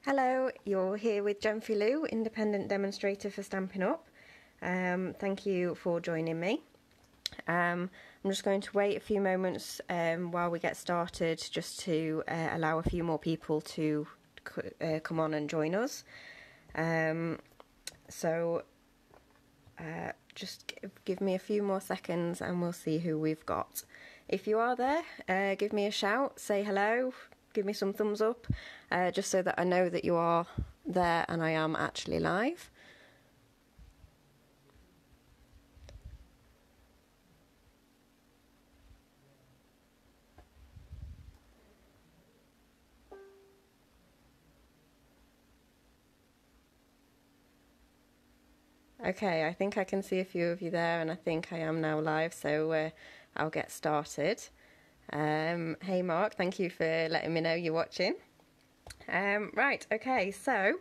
Hello, you're here with Jenfie-Lou, independent demonstrator for Stampin' Up. Thank you for joining me. I'm just going to wait a few moments while we get started, just to allow a few more people to come on and join us. Just give me a few more seconds and we'll see who we've got. If you are there, give me a shout, say hello, give me some thumbs up, just so that I know that you are there and I am actually live. Okay, I think I can see a few of you there and I think I am now live, so I'll get started. Hey Mark, thank you for letting me know you're watching. Right, okay, so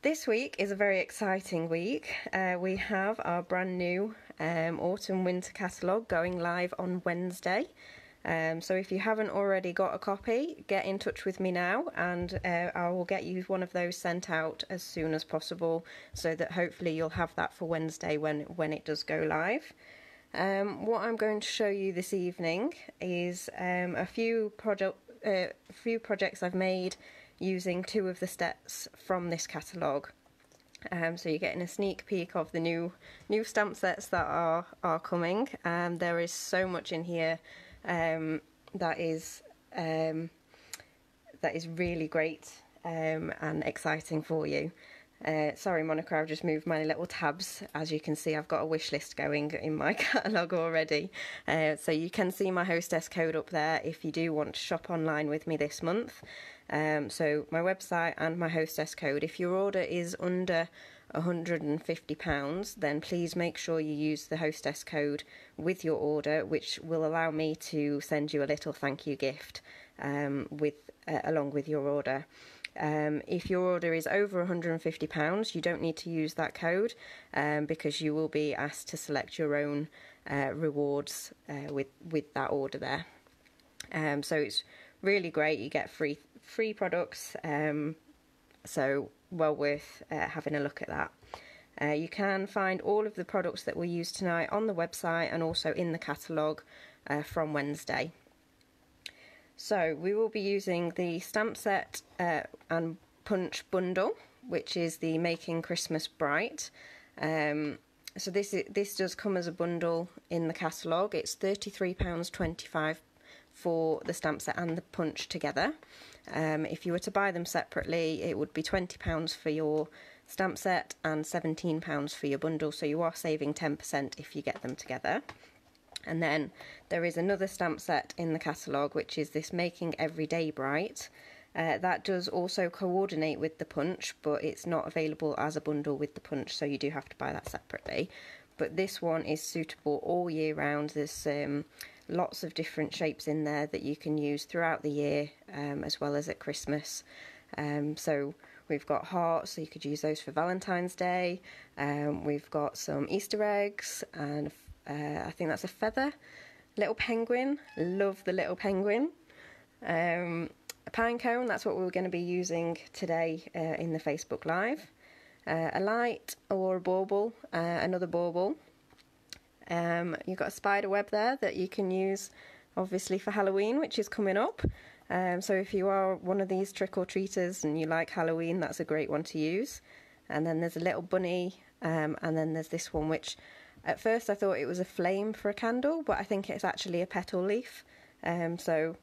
this week is a very exciting week. We have our brand new autumn winter catalogue going live on Wednesday. So if you haven't already got a copy, get in touch with me now and I will get you one of those sent out as soon as possible, so that hopefully you'll have that for Wednesday when it does go live. What I'm going to show you this evening is a few projects I've made using two of the sets from this catalogue. So you're getting a sneak peek of the new stamp sets that are coming. There is so much in here that is really great and exciting for you. Sorry Monica, I've just moved my little tabs. As you can see, I've got a wish list going in my catalogue already. So you can see my hostess code up there if you do want to shop online with me this month. So my website and my hostess code. If your order is under £150, then please make sure you use the hostess code with your order, which will allow me to send you a little thank you gift along with your order. If your order is over £150, you don't need to use that code because you will be asked to select your own rewards with that order there. So it's really great. You get free products, so well worth having a look at that. You can find all of the products that we use tonight on the website and also in the catalogue from Wednesday. So we will be using the stamp set and punch bundle, which is the Making Christmas Bright. So this does come as a bundle in the catalogue. It's £33.25 for the stamp set and the punch together. If you were to buy them separately, it would be £20 for your stamp set and £17 for your bundle, so you are saving 10% if you get them together. And then there is another stamp set in the catalogue, which is this Making Everyday Bright. That does also coordinate with the punch, but it's not available as a bundle with the punch, so you do have to buy that separately. But this one is suitable all year round. There's lots of different shapes in there that you can use throughout the year, as well as at Christmas. So we've got hearts, so you could use those for Valentine's Day. We've got some Easter eggs, and I think that's a feather. Little penguin, love the little penguin. A pine cone, that's what we're going to be using today in the Facebook Live. A light or a bauble, another bauble. You've got a spider web there that you can use obviously for Halloween, which is coming up. So if you are one of these trick-or-treaters and you like Halloween, that's a great one to use. And then there's a little bunny, and then there's this one, which at first I thought it was a flame for a candle, but I think it's actually a petal leaf. So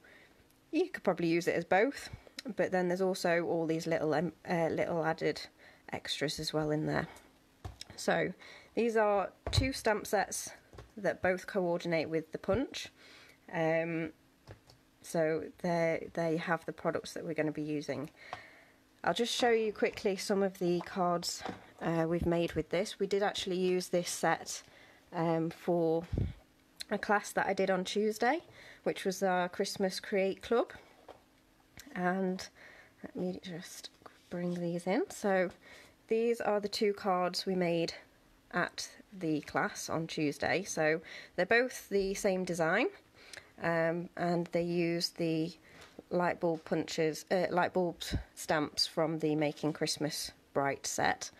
you could probably use it as both. But then there's also all these little added extras as well in there. So these are two stamp sets that both coordinate with the punch. So they have the products that we're going to be using. I'll just show you quickly some of the cards we've made with this. We did actually use this set for a class that I did on Tuesday, which was our Christmas Create Club. And let me just bring these in. So these are the two cards we made at the class on Tuesday. So they're both the same design, and they use the light bulb punches, light bulb stamps from the Making Christmas Bright set.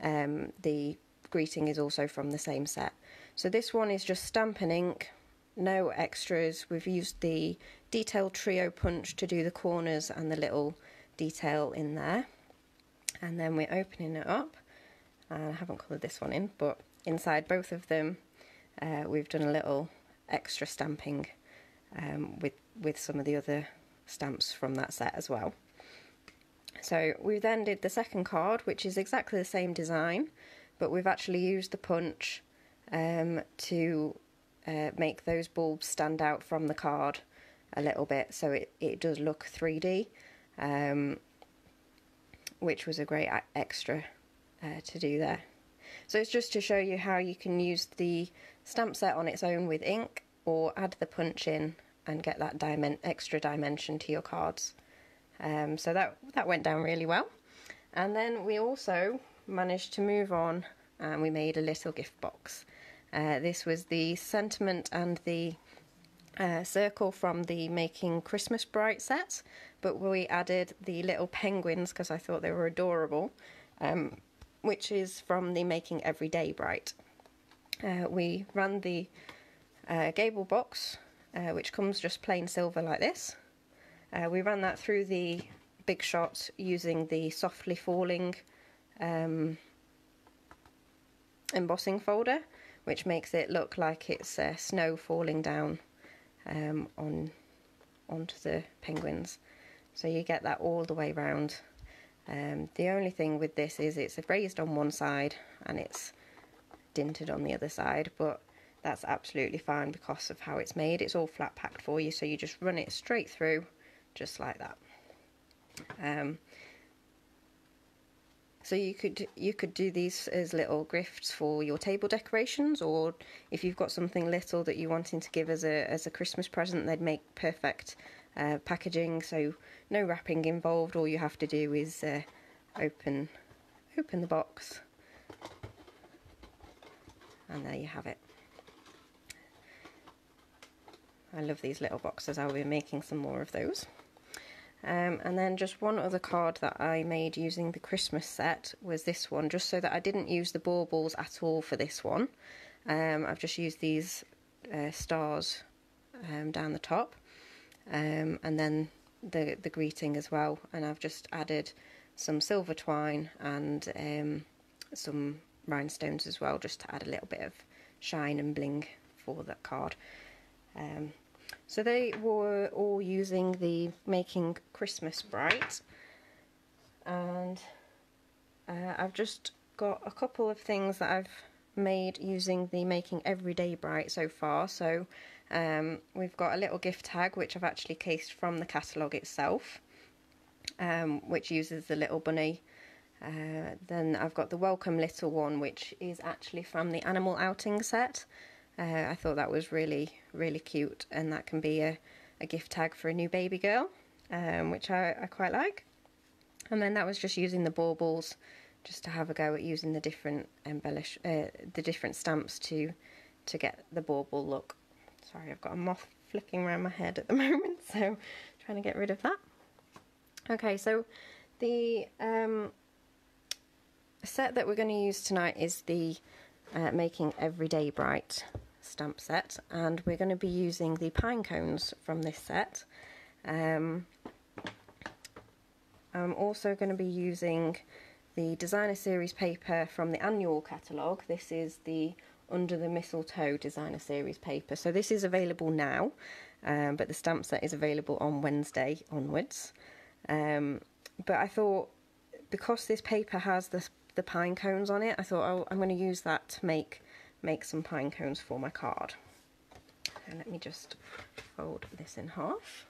The greeting is also from the same set. So this one is just Stampin' Ink, no extras. We've used the detail trio punch to do the corners and the little detail in there. And then we're opening it up. I haven't coloured this one in, but inside both of them we've done a little extra stamping with some of the other stamps from that set as well. So we then did the second card, which is exactly the same design, but we've actually used the punch to make those bulbs stand out from the card a little bit, so it does look 3D, which was a great extra to do there. So it's just to show you how you can use the stamp set on its own with ink, or add the punch in and get that extra dimension to your cards. So that went down really well. And then we also managed to move on and we made a little gift box. This was the sentiment and the circle from the Making Christmas Bright set, but we added the little penguins because I thought they were adorable, which is from the Making Everyday Bright. We ran the gable box, which comes just plain silver like this. We ran that through the Big Shot using the softly falling embossing folder, which makes it look like it's snow falling down onto the penguins. So you get that all the way round. The only thing with this is it's raised on one side and it's dinted on the other side, but that's absolutely fine because of how it's made. It's all flat packed for you, so you just run it straight through just like that. So you could do these as little gifts for your table decorations, or if you've got something little that you're wanting to give as a Christmas present, they'd make perfect packaging. So no wrapping involved. All you have to do is open the box, and there you have it. I love these little boxes. I'll be making some more of those. And then just one other card that I made using the Christmas set was this one, just so that I didn't use the baubles at all for this one. I've just used these stars down the top, and then the greeting as well, and I've just added some silver twine and some rhinestones as well, just to add a little bit of shine and bling for that card. So they were all using the Making Christmas Bright, and I've just got a couple of things that I've made using the Making Everyday Bright so far. So we've got a little gift tag which I've actually cased from the catalogue itself, which uses the little bunny. Then I've got the Welcome Little one, which is actually from the Animal Outing set. I thought that was really cute, and that can be a gift tag for a new baby girl, which I quite like. And then that was just using the baubles, just to have a go at using the different the different stamps to get the bauble look. Sorry, I've got a moth flicking around my head at the moment, so trying to get rid of that. Okay, so the set that we're going to use tonight is the Making Everyday Bright stamp set, and we're going to be using the pine cones from this set. I'm also going to be using the designer series paper from the annual catalogue. This is the Under the Mistletoe designer series paper. So this is available now, but the stamp set is available on Wednesday onwards. But I thought, because this paper has the pine cones on it, I thought, oh, I'm going to use that to make some pine cones for my card. And let me just fold this in half.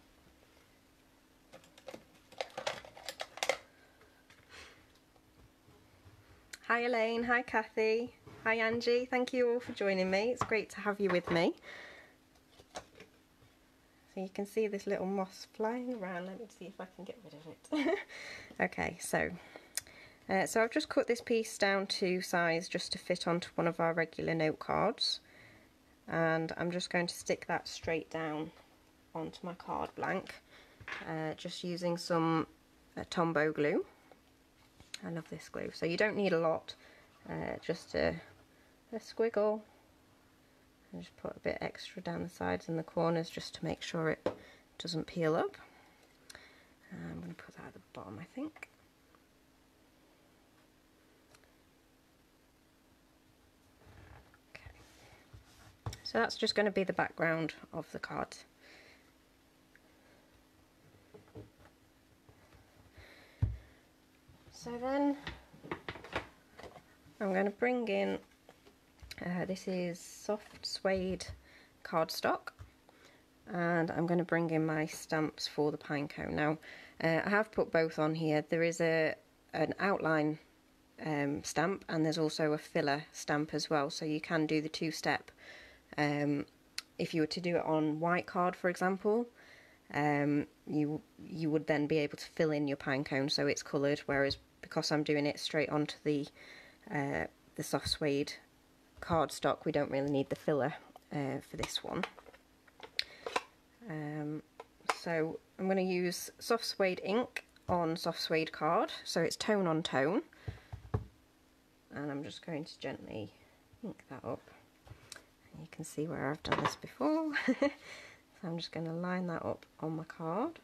Hi Elaine, hi Kathy, hi Angie, thank you all for joining me. It's great to have you with me. So you can see this little moss flying around. Let me see if I can get rid of it. Okay, so I've just cut this piece down to size just to fit onto one of our regular note cards, and I'm just going to stick that straight down onto my card blank. just using some Tombow glue. I love this glue. So you don't need a lot, just a squiggle. And just put a bit extra down the sides and the corners just to make sure it doesn't peel up. I'm going to put that at the bottom, I think. Okay. So that's just going to be the background of the card. So then I'm going to bring in, this is soft suede cardstock, and I'm going to bring in my stamps for the pine cone. Now I have put both on here. There is an outline stamp, and there's also a filler stamp as well, so you can do the two-step. If you were to do it on white card, for example, you would then be able to fill in your pine cone so it's coloured, whereas because I'm doing it straight onto the soft suede cardstock, we don't really need the filler for this one. So I'm going to use soft suede ink on soft suede card, so it's tone on tone, and I'm just going to gently ink that up. You can see where I've done this before. So I'm just going to line that up on my card,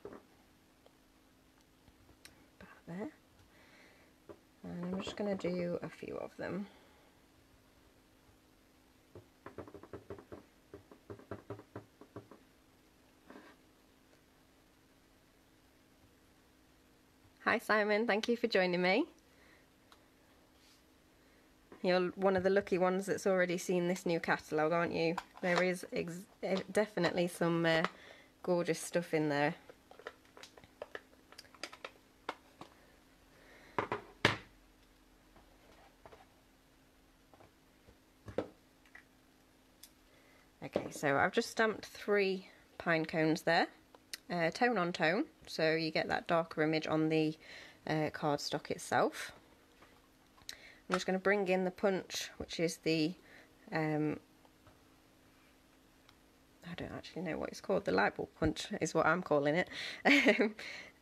about there, and I'm just going to do a few of them. Hi Simon, thank you for joining me. You're one of the lucky ones that's already seen this new catalogue, aren't you? There is definitely some gorgeous stuff in there. Okay, so I've just stamped 3 pine cones there, tone on tone, so you get that darker image on the cardstock itself. I'm just going to bring in the punch, which is the, I don't actually know what it's called, the light bulb punch is what I'm calling it.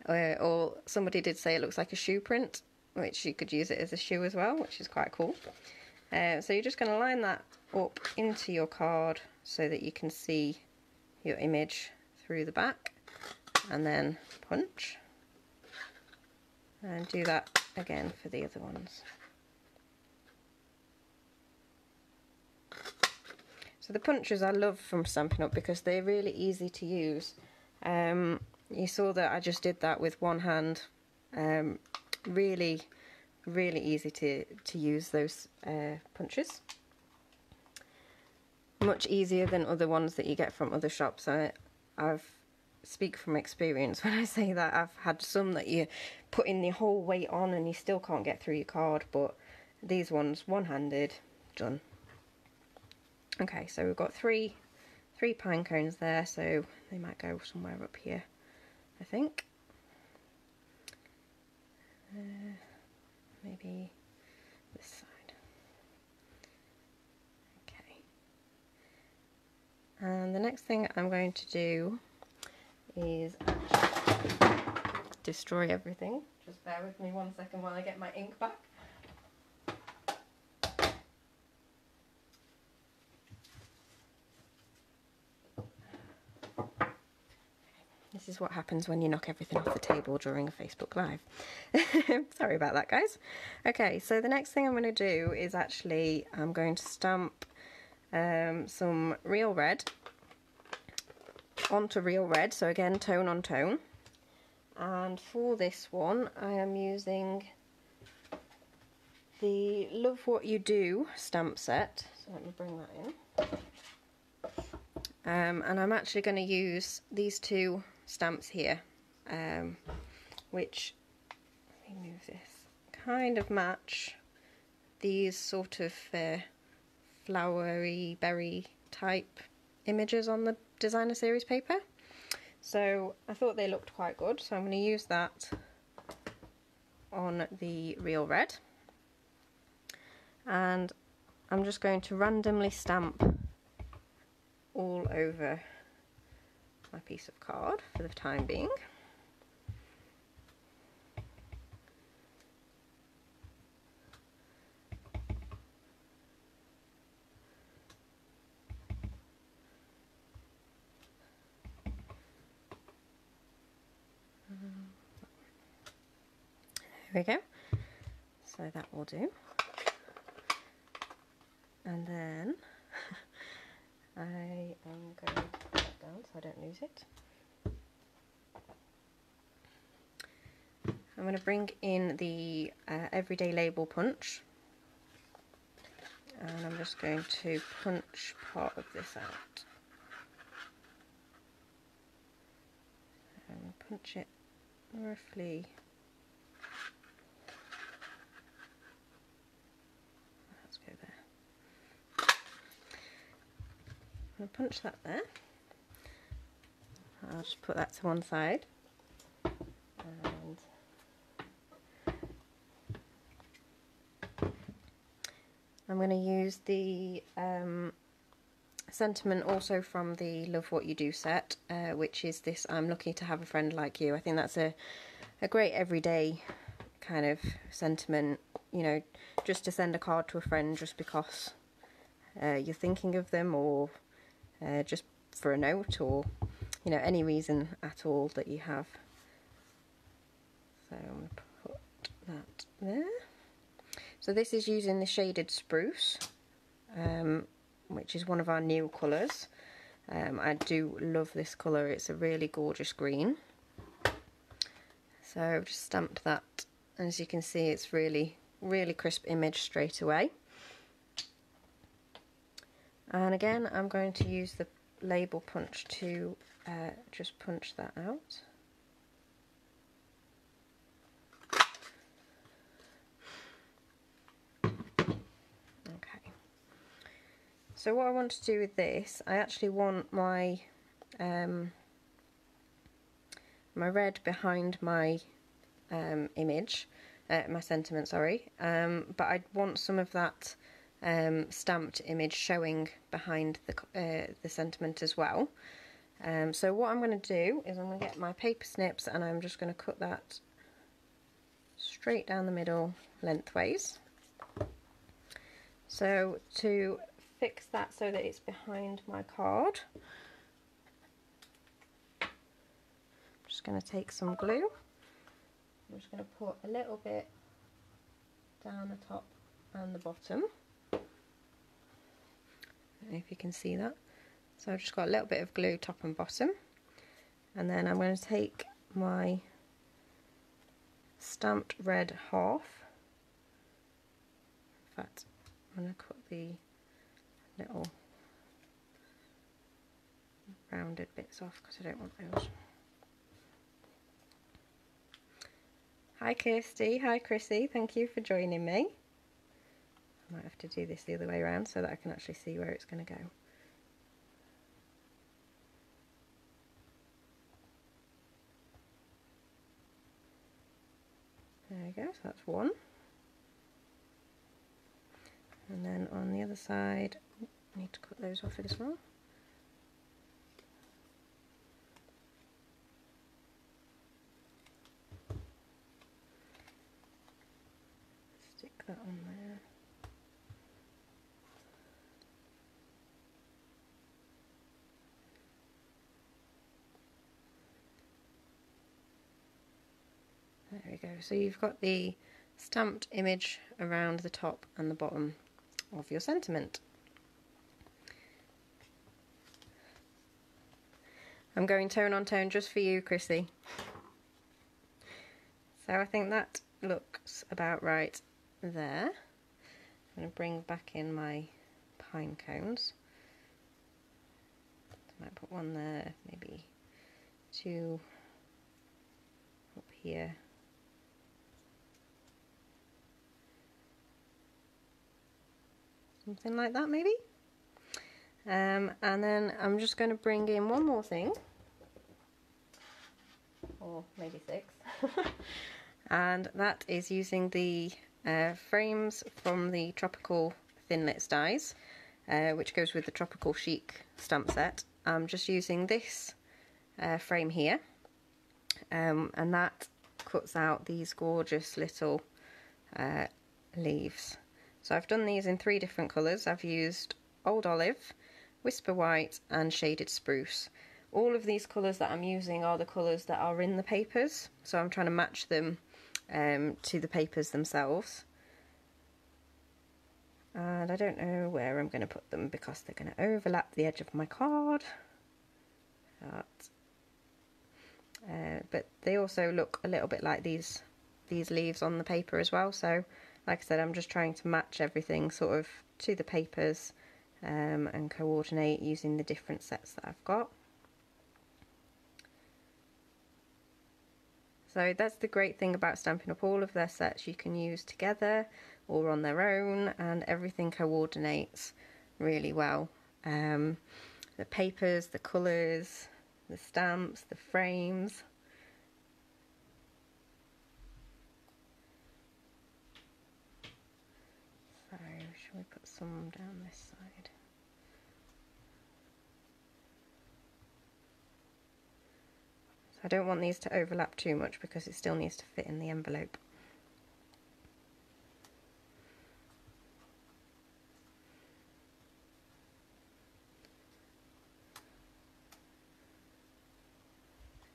Or somebody did say it looks like a shoe print, which you could use it as a shoe as well, which is quite cool. So you're just going to line that up into your card so that you can see your image through the back, and then punch, and do that again for the other ones. So the punches I love from Stampin' Up because they're really easy to use. You saw that I just did that with one hand. Really easy to use those punches. Much easier than other ones that you get from other shops. I've speak from experience when I say that. I've had some that you're putting the whole weight on and you still can't get through your card, but these ones, one-handed, done. Okay, so we've got three pine cones there, so they might go somewhere up here, I think. Maybe this side. Okay. And the next thing I'm going to do is destroy everything. Just bear with me 1 second while I get my ink back. This is what happens when you knock everything off the table during a Facebook Live. Sorry about that, guys. Okay, so the next thing I'm going to do is actually I'm going to stamp some real red onto real red, so again tone on tone. And for this one I am using the Love What You Do stamp set, so let me bring that in. And I'm actually going to use these 2 stamps here, which, let me move this, kind of match these sort of flowery berry type images on the designer series paper. So I thought they looked quite good, so I'm going to use that on the real red, and I'm just going to randomly stamp all over my piece of card for the time being. we go. So that will do. And then I am going to put that down so I don't lose it. I'm going to bring in the Everyday Label punch, and I'm just going to punch part of this out. And punch it roughly. Let's go there. I'm going to punch that there. I'll just put that to one side. And I'm going to use the sentiment also from the Love What You Do set, which is this I'm lucky to have a friend like you. I think that's a great everyday kind of sentiment, you know, just to send a card to a friend just because you're thinking of them, or just for a note, or, you know, any reason at all that you have. So I'm going to put that there. So this is using the shaded spruce, which is one of our new colours. I do love this colour, it's a really gorgeous green. So I've just stamped that, and as you can see it's really crisp image straight away. And again I'm going to use the label punch to just punch that out. So what I want to do with this, I actually want my my red behind my image, my sentiment, sorry, but I want some of that stamped image showing behind the sentiment as well. So what I'm going to do is I'm going to get my paper snips, and I'm just going to cut that straight down the middle lengthways. So to fix that so that it's behind my card, I'm just going to take some glue. I'm just going to put a little bit down the top and the bottom. I don't know if you can see that. So I've just got a little bit of glue top and bottom, and then I'm going to take my stamped red half. In fact, I'm going to cut the little rounded bits off because I don't want those. Hi Kirsty, hi Chrissy, thank you for joining me. I might have to do this the other way around so that I can actually see where it's going to go. There we go, so that's one. And then on the other side, I need to cut those off as well. Stick that on there. There we go. So you've got the stamped image around the top and the bottom of your sentiment. I'm going tone on tone just for you, Chrissy. So I think that looks about right there. I'm going to bring back in my pine cones. I might put one there, maybe two up here. Something like that maybe. And then I'm just going to bring in one more thing, or maybe six, and that is using the frames from the Tropical Thinlits dies, which goes with the Tropical Chic stamp set. I'm just using this frame here, and that cuts out these gorgeous little leaves. So I've done these in 3 different colours. I've used Old Olive, Whisper White and Shaded Spruce. All of these colours that I'm using are the colours that are in the papers, so I'm trying to match them to the papers themselves. And I don't know where I'm going to put them because they're going to overlap the edge of my card. But they also look a little bit like these leaves on the paper as well. So like I said, I'm just trying to match everything sort of to the papers and coordinate using the different sets that I've got. So that's the great thing about Stampin' Up! All of their sets you can use together or on their own, and everything coordinates really well. The papers, the colours, the stamps, the frames. So shall we put some down this side? So I don't want these to overlap too much because it still needs to fit in the envelope.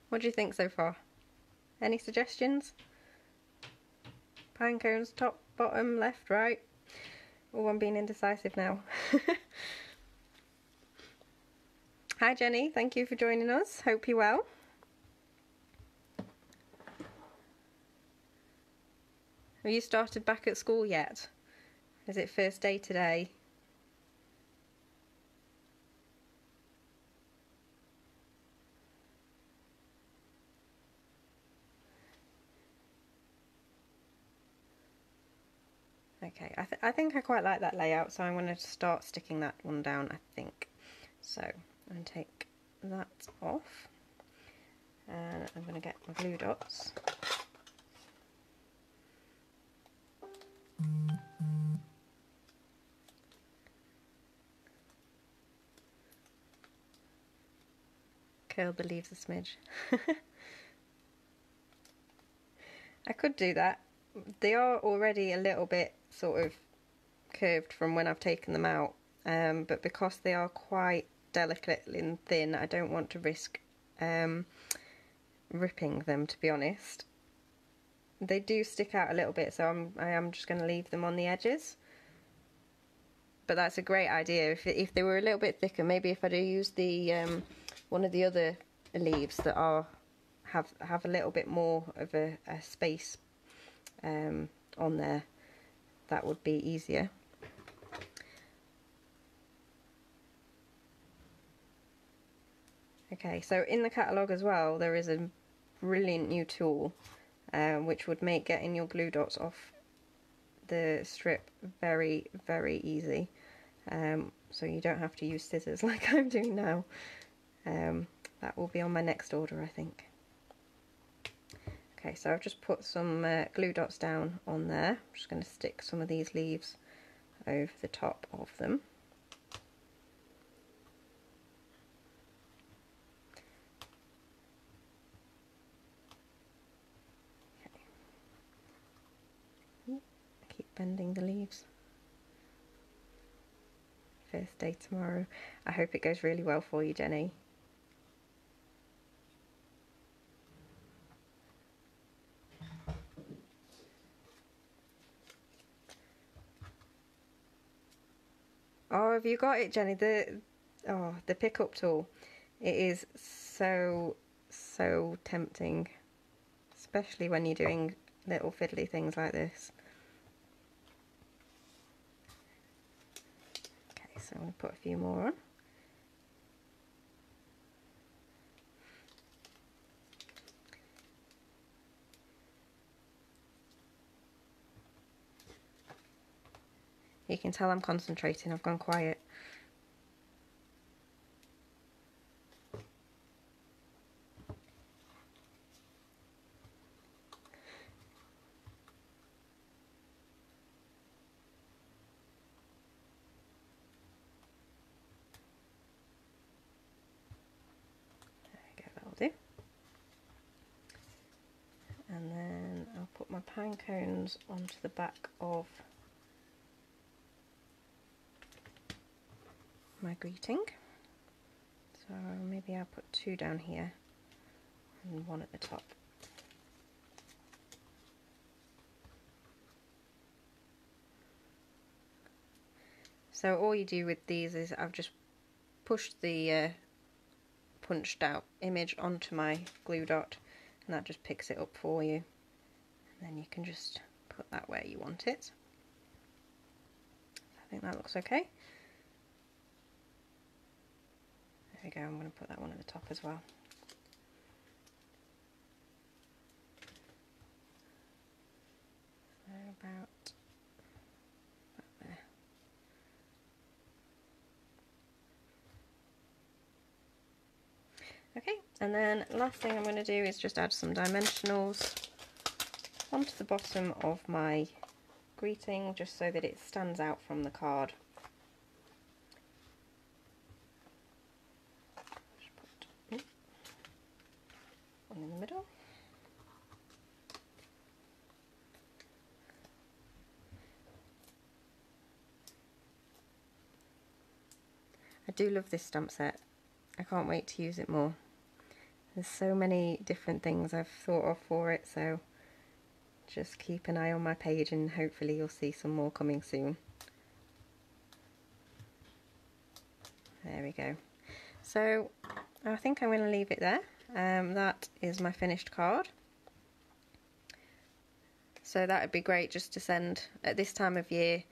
What do you think so far? Any suggestions? Pine cones, top, bottom, left, right? Oh, I'm being indecisive now. Hi Jenny, thank you for joining us. Hope you're well. Have you started back at school yet? Is it first day today? Okay, I think I quite like that layout, so I'm going to start sticking that one down, I think. So I'm going to take that off, and I'm going to get my glue dots. Curl the leaves a smidge. I could do that. They are already a little bit sort of curved from when I've taken them out, but because they are quite delicate and thin, I don't want to risk ripping them, to be honest. They do stick out a little bit, so I am just going to leave them on the edges. But that's a great idea. If they were a little bit thicker, maybe if I do use the one of the other leaves that have a little bit more of a space on there, that would be easier. Okay, so in the catalogue as well there is a brilliant new tool which would make getting your glue dots off the strip very, very easy, so you don't have to use scissors like I'm doing now. That will be on my next order, I think. Okay, so I've just put some glue dots down on there. I'm just going to stick some of these leaves over the top of them. Okay. I keep bending the leaves. First day tomorrow. I hope it goes really well for you, Jenny. Oh, have you got it, Jenny? The pickup tool. It is so tempting, especially when you're doing little fiddly things like this. Okay, so I'm going to put a few more on. You can tell I'm concentrating, I've gone quiet. Do. And then I'll put my pine cones onto the back of my greeting. So maybe I'll put two down here and one at the top. So all you do with these is I've just pushed the punched out image onto my glue dot, and that just picks it up for you, and then you can just put that where you want it. I think that looks okay. There we go, I'm going to put that one at the top as well. So about that there. Okay, and then last thing I'm going to do is just add some dimensionals onto the bottom of my greeting, just so that it stands out from the card. Just put one in the middle. I do love this stamp set. I can't wait to use it more. There's so many different things I've thought of for it, so just keep an eye on my page and hopefully you'll see some more coming soon. There we go. So I think I'm going to leave it there. That is my finished card. So that would be great just to send at this time of year,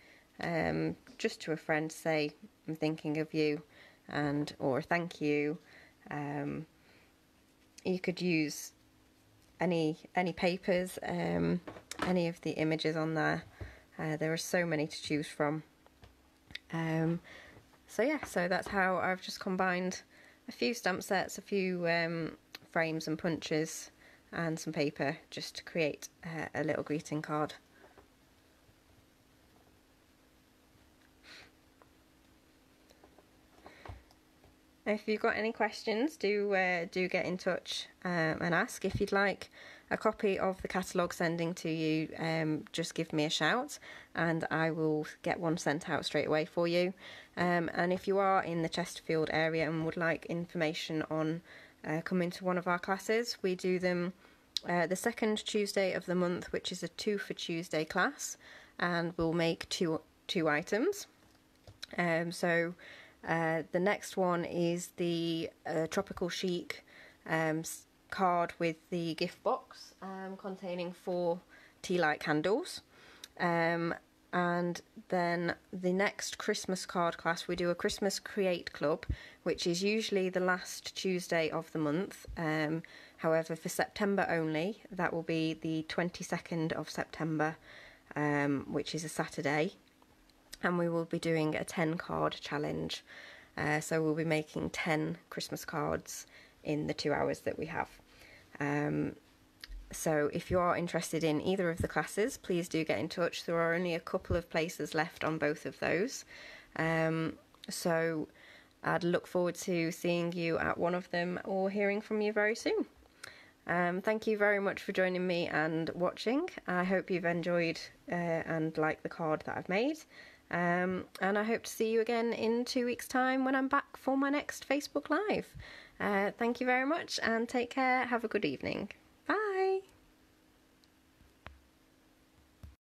just to a friend, say I'm thinking of you, and or thank you. You could use any papers, any of the images on there. There are so many to choose from. So yeah, so that's how I've just combined a few stamp sets, a few frames and punches, and some paper just to create a little greeting card. If you've got any questions, do get in touch and ask. If you'd like a copy of the catalogue sending to you, just give me a shout and I will get one sent out straight away for you. And if you are in the Chesterfield area and would like information on coming to one of our classes, we do them the second Tuesday of the month, which is a 2 for Tuesday class, and we'll make two items. So the next one is the Tropical Chic card with the gift box containing 4 tea light candles. And then the next Christmas card class, we do a Christmas Create Club, which is usually the last Tuesday of the month. However, for September only, that will be the 22nd of September, which is a Saturday. And we will be doing a 10 card challenge. So we'll be making 10 Christmas cards in the 2 hours that we have. So if you are interested in either of the classes, please do get in touch. There are only a couple of places left on both of those. So I'd look forward to seeing you at one of them or hearing from you very soon. Thank you very much for joining me and watching. I hope you've enjoyed and liked the card that I've made. And I hope to see you again in 2 weeks' time when I'm back for my next Facebook Live. Thank you very much and take care. Have a good evening.